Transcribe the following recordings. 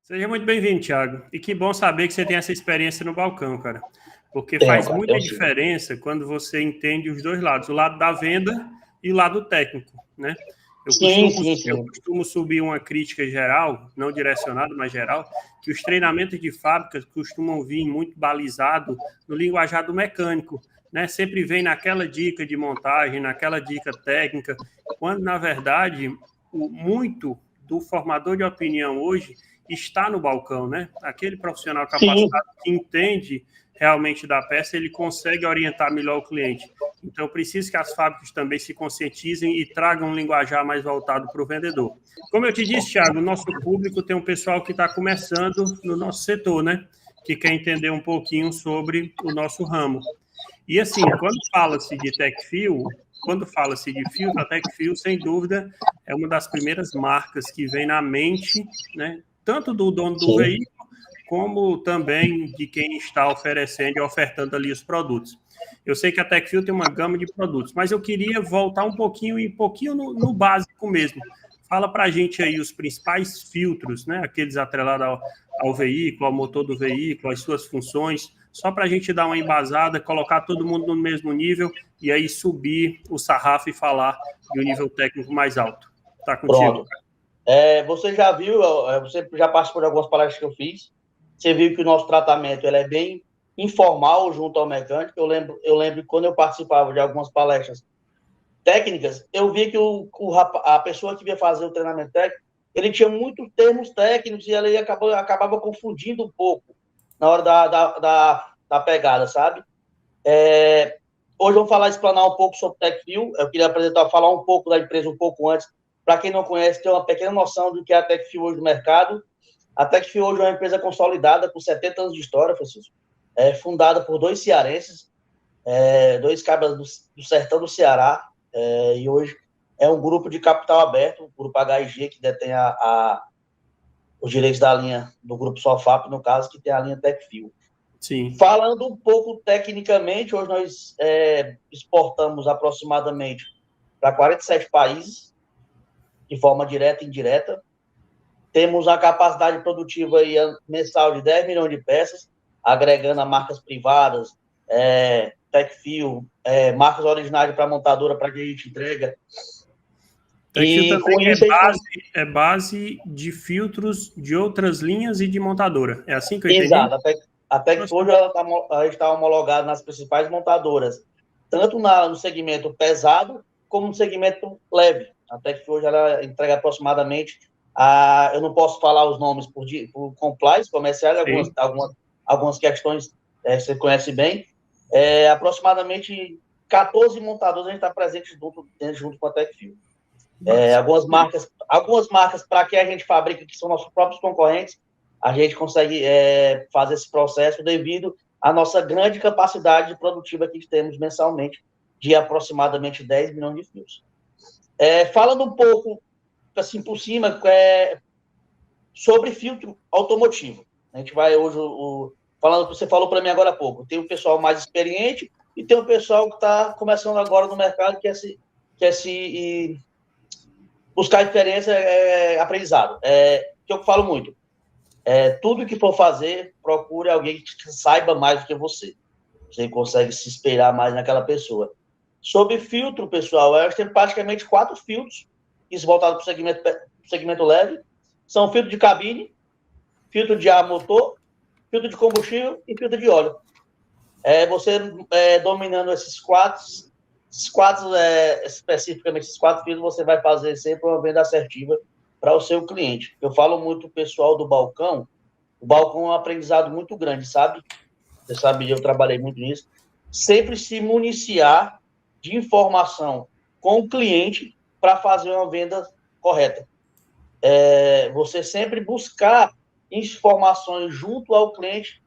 Seja muito bem-vindo, Thiago. E que bom saber que você tem essa experiência no balcão, cara. Porque Tenho, faz cara, muita tenho sim. diferença quando você entende os dois lados, o lado da venda e o lado técnico, né? Eu Sim, costumo, sim, eu sim. costumo subir uma crítica geral, não direcionada, mas geral, que os treinamentos de fábricas costumam vir muito balizado no linguajar do mecânico, né? Sempre vem naquela dica de montagem, naquela dica técnica, quando, na verdade, muito do formador de opinião hoje está no balcão, né? Aquele profissional Sim, capacitado que entende realmente da peça, ele consegue orientar melhor o cliente. Então, eu preciso que as fábricas também se conscientizem e tragam um linguajar mais voltado para o vendedor. Como eu te disse, Thiago, o nosso público tem um pessoal que está começando no nosso setor, né? Que quer entender um pouquinho sobre o nosso ramo. E assim, quando fala-se de filtro, a Tecfil, sem dúvida, é uma das primeiras marcas que vem na mente, né? Tanto do dono do sim. veículo, como também de quem está oferecendo e ofertando ali os produtos. Eu sei que a Tecfil tem uma gama de produtos, mas eu queria voltar um pouquinho no básico mesmo. Fala para a gente aí os principais filtros, né? Aqueles atrelados ao veículo, ao motor do veículo, as suas funções, só para a gente dar uma embasada, colocar todo mundo no mesmo nível e aí subir o sarrafo e falar de um nível técnico mais alto. Tá contigo. Pronto. Você já viu, você já participou de algumas palestras que eu fiz, você viu que o nosso tratamento ele é bem informal junto ao mecânico. Eu lembro que quando eu participava de algumas palestras técnicas, eu vi que a pessoa que ia fazer o treinamento técnico, ele tinha muitos termos técnicos e ele acabava confundindo um pouco na hora da pegada, sabe? Hoje vamos explanar um pouco sobre Tecfil. Eu queria falar um pouco da empresa um pouco antes, para quem não conhece, ter uma pequena noção do que é a Tecfil hoje no mercado. A Tecfil hoje é uma empresa consolidada com 70 anos de história, Francisco. Fundada por dois cearenses, dois cabras do sertão do Ceará, e hoje é um grupo de capital aberto, o grupo HIG, que detém os direitos da linha do grupo Sofap, no caso, que tem a linha Tecfil. Sim. Falando um pouco tecnicamente, hoje nós exportamos aproximadamente para 47 países, de forma direta e indireta. Temos a capacidade produtiva aí, mensal de 10 milhões de peças, agregando a marcas privadas, Tecfil, marcas originais para montadora, para que a gente entrega. Tecfil E também com isso, é base de filtros de outras linhas e de montadora. É assim que eu entendi? exato, a Tecfil hoje ela está homologada nas principais montadoras, tanto no segmento pesado, como no segmento leve. A Tecfil hoje ela entrega aproximadamente, eu não posso falar os nomes por compliance comercial, algumas questões você conhece bem, aproximadamente 14 montadoras a gente está presente junto com a Tecfil. Algumas marcas para que a gente fabrica, que são nossos próprios concorrentes, a gente consegue fazer esse processo devido à nossa grande capacidade produtiva que temos mensalmente, de aproximadamente 10 milhões de fios. Falando um pouco, assim, por cima, sobre filtro automotivo. A gente vai hoje, falando, você falou para mim agora há pouco, tem um pessoal mais experiente e tem um pessoal que está começando agora no mercado, que quer se buscar diferença, aprendizado. Que eu falo muito. Tudo que for fazer, procure alguém que saiba mais do que você. Você consegue se espelhar mais naquela pessoa. Sobre filtro, pessoal, eu tenho praticamente 4 filtros, isso voltado para o segmento leve. São filtro de cabine, filtro de ar motor, filtro de combustível e filtro de óleo. Você dominando esses quatro, especificamente esses 4 filtros, você vai fazer sempre uma venda assertiva para o seu cliente. Eu falo muito pessoal do balcão, o balcão é um aprendizado muito grande, sabe? Você sabe, eu trabalhei muito nisso. Sempre se municiar de informação com o cliente para fazer uma venda correta. Você sempre buscar informações junto ao cliente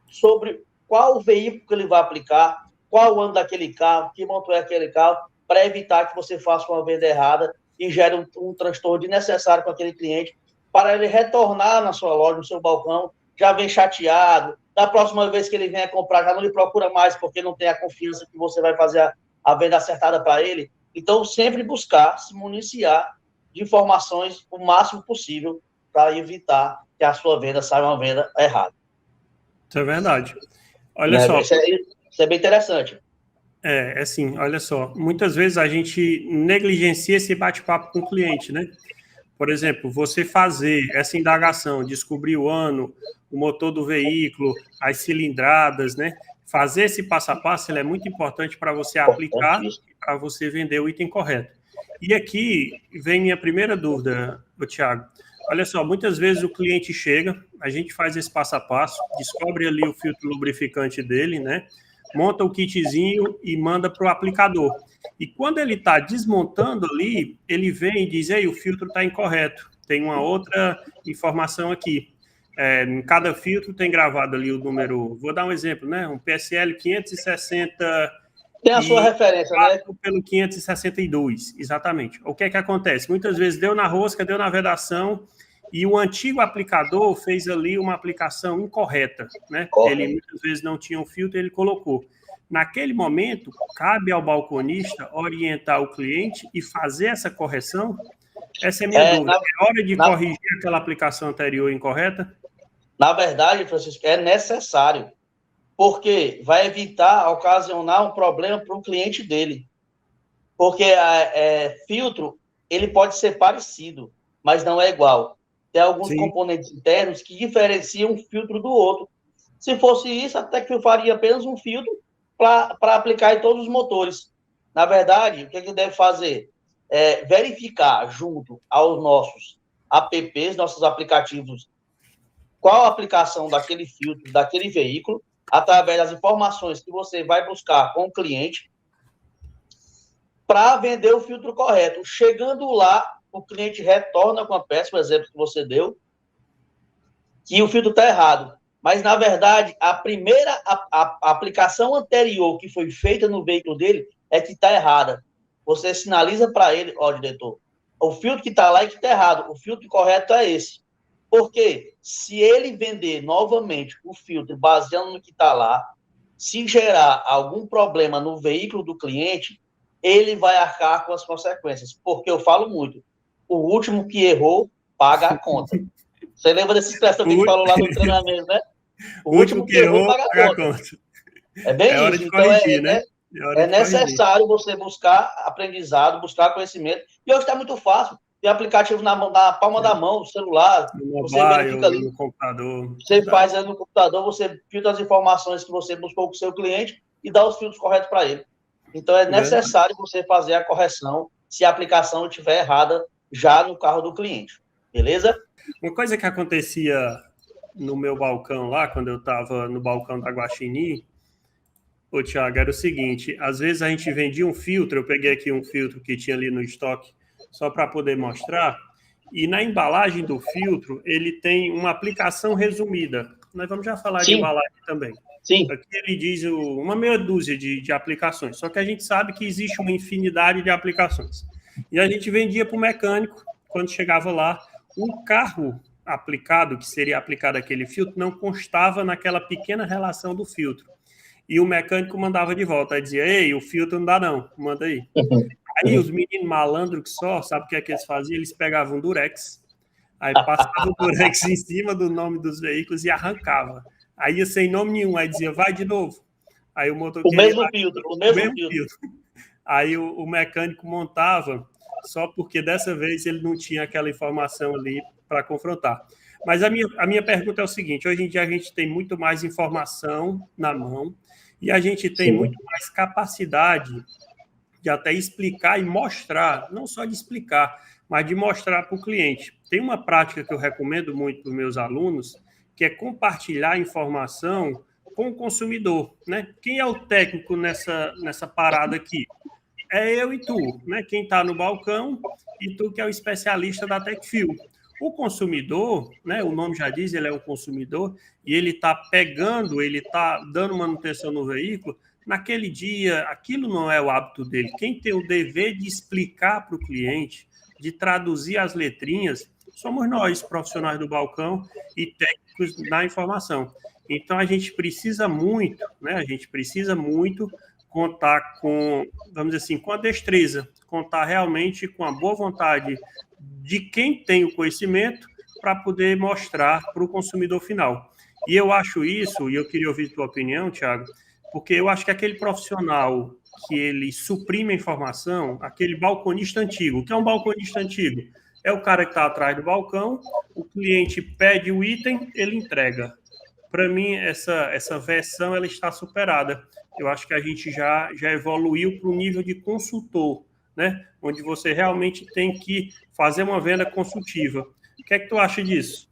sobre qual veículo que ele vai aplicar, qual o ano daquele carro, que motor é aquele carro, para evitar que você faça uma venda errada e gere um transtorno desnecessário com aquele cliente, para ele retornar na sua loja, no seu balcão, já vem chateado. Da próxima vez que ele venha comprar, já não lhe procura mais, porque não tem a confiança que você vai fazer a venda acertada para ele. Então, sempre buscar se municiar de informações o máximo possível para evitar que a sua venda sai uma venda errada. Isso é verdade. Olha só. Isso é bem interessante. É assim, olha só. Muitas vezes a gente negligencia esse bate-papo com o cliente, né? Por exemplo, você fazer essa indagação, descobrir o ano, o motor do veículo, as cilindradas, né? Fazer esse passo a passo, ele é muito importante para você aplicar e para você vender o item correto. E aqui vem minha primeira dúvida, Thiago. Olha só, muitas vezes o cliente chega, a gente faz esse passo a passo, descobre ali o filtro lubrificante dele, né? Monta o kitzinho e manda para o aplicador. E quando ele está desmontando ali, ele vem e diz, ei, o filtro está incorreto. Tem uma outra informação aqui. Em cada filtro tem gravado ali o número, vou dar um exemplo, né? Um PSL 560... Tem a sua referência, né? Pelo 562, exatamente. O que é que acontece? Muitas vezes deu na rosca, deu na vedação, e o antigo aplicador fez ali uma aplicação incorreta, né? Ele muitas vezes não tinha um filtro, ele colocou. Naquele momento, cabe ao balconista orientar o cliente e fazer essa correção? Essa é a minha dúvida. É hora de corrigir aquela aplicação anterior incorreta? Na verdade, Francisco, é necessário, porque vai evitar ocasionar um problema para o cliente dele. Porque filtro, ele pode ser parecido, mas não é igual. Tem alguns componentes internos que diferenciam um filtro do outro. Se fosse isso, até que eu faria apenas um filtro para aplicar em todos os motores. Na verdade, o que ele deve fazer? Verificar junto aos nossos apps, nossos aplicativos, qual a aplicação daquele filtro, daquele veículo, através das informações que você vai buscar com o cliente, para vender o filtro correto. Chegando lá, o cliente retorna com a peça, o exemplo que você deu, que o filtro está errado. Mas, na verdade, a primeira aplicação anterior que foi feita no veículo dele é que está errada. Você sinaliza para ele, ó, diretor, o filtro que está lá é que está errado, o filtro correto é esse. Porque se ele vender novamente o filtro baseando no que está lá, se gerar algum problema no veículo do cliente, ele vai arcar com as consequências. Porque eu falo muito, o último que errou paga a conta. Você lembra dessa expressão que a gente falou lá no treinamento, né? O último que errou paga a conta. É bem isso. Então, né? É necessário você buscar aprendizado, buscar conhecimento. E hoje está muito fácil. Tem aplicativo na palma da mão, no celular. No você verifica ali. No computador. Você faz ali no computador, você filtra as informações que você buscou com o seu cliente e dá os filtros corretos para ele. Então, é necessário você fazer a correção se a aplicação estiver errada já no carro do cliente. Beleza? Uma coisa que acontecia no meu balcão lá, quando eu estava no balcão da Guaxinim, ô Thiago, era o seguinte, às vezes a gente vendia um filtro, eu peguei aqui um filtro que tinha ali no estoque, só para poder mostrar, e na embalagem do filtro, ele tem uma aplicação resumida. Nós vamos já falar de embalagem também. Sim. Aqui ele diz uma meia dúzia de aplicações, só que a gente sabe que existe uma infinidade de aplicações. E a gente vendia para o mecânico, quando chegava lá, o carro aplicado, que seria aplicado aquele filtro, não constava naquela pequena relação do filtro. E o mecânico mandava de volta, aí dizia, ei, o filtro não dá não, manda aí. Aí os meninos malandros que só, sabe o que é que eles faziam? Eles pegavam um durex, aí passavam o durex em cima do nome dos veículos e arrancava. Aí ia sem nome nenhum, aí dizia, vai de novo. Aí o motoqueiro... O mesmo filtro. Aí o mecânico montava, só porque dessa vez ele não tinha aquela informação ali para confrontar. Mas a minha pergunta é o seguinte, hoje em dia a gente tem muito mais informação na mão e a gente tem muito mais capacidade de até explicar e mostrar, não só de explicar, mas de mostrar para o cliente. Tem uma prática que eu recomendo muito para os meus alunos, que é compartilhar informação com o consumidor, né? Quem é o técnico nessa parada aqui? É eu e tu, né? Quem está no balcão e tu que é o especialista da TecFil. O consumidor, né? O nome já diz, ele é um consumidor e ele está pegando, ele está dando manutenção no veículo. Naquele dia, aquilo não é o hábito dele. Quem tem o dever de explicar para o cliente, de traduzir as letrinhas, somos nós, profissionais do balcão e técnicos da informação. Então, a gente precisa muito, né? A gente precisa muito contar com, vamos dizer assim, com a destreza, contar realmente com a boa vontade de quem tem o conhecimento para poder mostrar para o consumidor final. E eu acho isso, e eu queria ouvir a tua opinião, Thiago, porque eu acho que aquele profissional que ele suprime a informação, aquele balconista antigo. O que é um balconista antigo? É o cara que está atrás do balcão, o cliente pede o item, ele entrega. Para mim, essa versão ela está superada. Eu acho que a gente já evoluiu para o nível de consultor, né? Onde você realmente tem que fazer uma venda consultiva. O que é que tu acha disso?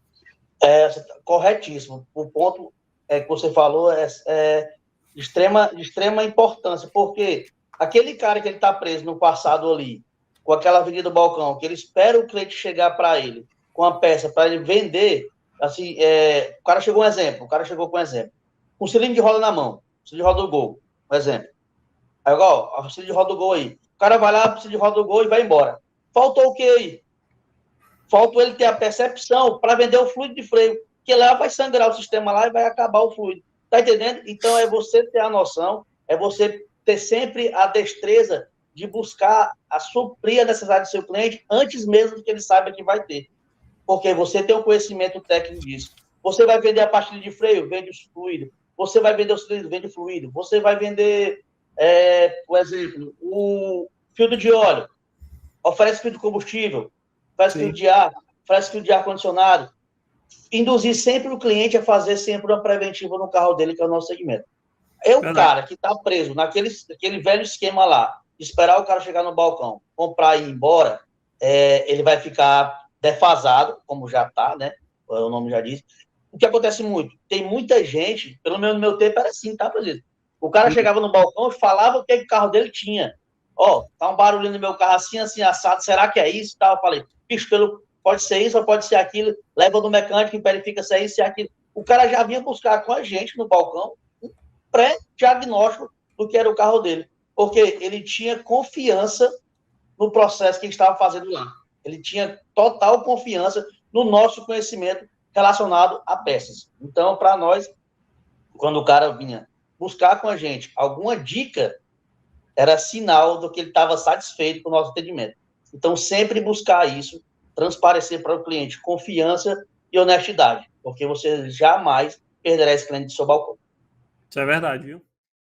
Corretíssimo. O ponto que você falou é de extrema importância, porque aquele cara que ele está preso no passado ali, com aquela avenida do balcão, que ele espera o cliente chegar para ele com a peça para ele vender, assim, o cara chegou com um exemplo. Um cilindro de roda na mão, cilindro de roda do Gol, um exemplo. Aí, igual, o cilindro de roda do Gol aí. O cara vai lá, cilindro de roda do Gol e vai embora. Faltou o que aí? Faltou ele ter a percepção para vender o fluido de freio, que lá vai sangrar o sistema lá e vai acabar o fluido. Tá entendendo? Então, é você ter a noção, é você ter sempre a destreza de buscar suprir a necessidade do seu cliente antes mesmo do que ele saiba que vai ter. Porque você tem um conhecimento técnico disso. Você vai vender a pastilha de freio, vende o fluido. Você vai vender o cilindro, vende o fluido. Você vai vender, por exemplo, o filtro de óleo, oferece filtro de combustível, oferece filtro de ar, oferece filtro de ar-condicionado. Induzir sempre o cliente a fazer sempre uma preventiva no carro dele, que é o nosso segmento. O cara que está preso naquele velho esquema lá, esperar o cara chegar no balcão, comprar e ir embora, ele vai ficar defasado, como já está, né? O nome já diz. O que acontece muito? Tem muita gente, pelo menos no meu tempo era assim, tá, presidente? O cara chegava no balcão e falava o que o carro dele tinha. Tá um barulho no meu carro assim, assim, assado, será que é isso? Eu falei, bicho, pode ser isso ou pode ser aquilo, leva no mecânico e verifica se é isso, se é aquilo. O cara já vinha buscar com a gente no balcão um pré-diagnóstico do que era o carro dele, porque ele tinha confiança no processo que ele estava fazendo lá. Ele tinha total confiança no nosso conhecimento relacionado a peças. Então, para nós, quando o cara vinha buscar com a gente alguma dica, era sinal do que ele estava satisfeito com o nosso atendimento. Então, sempre buscar isso, transparecer para o cliente confiança e honestidade, porque você jamais perderá esse cliente do seu balcão. Isso é verdade, viu?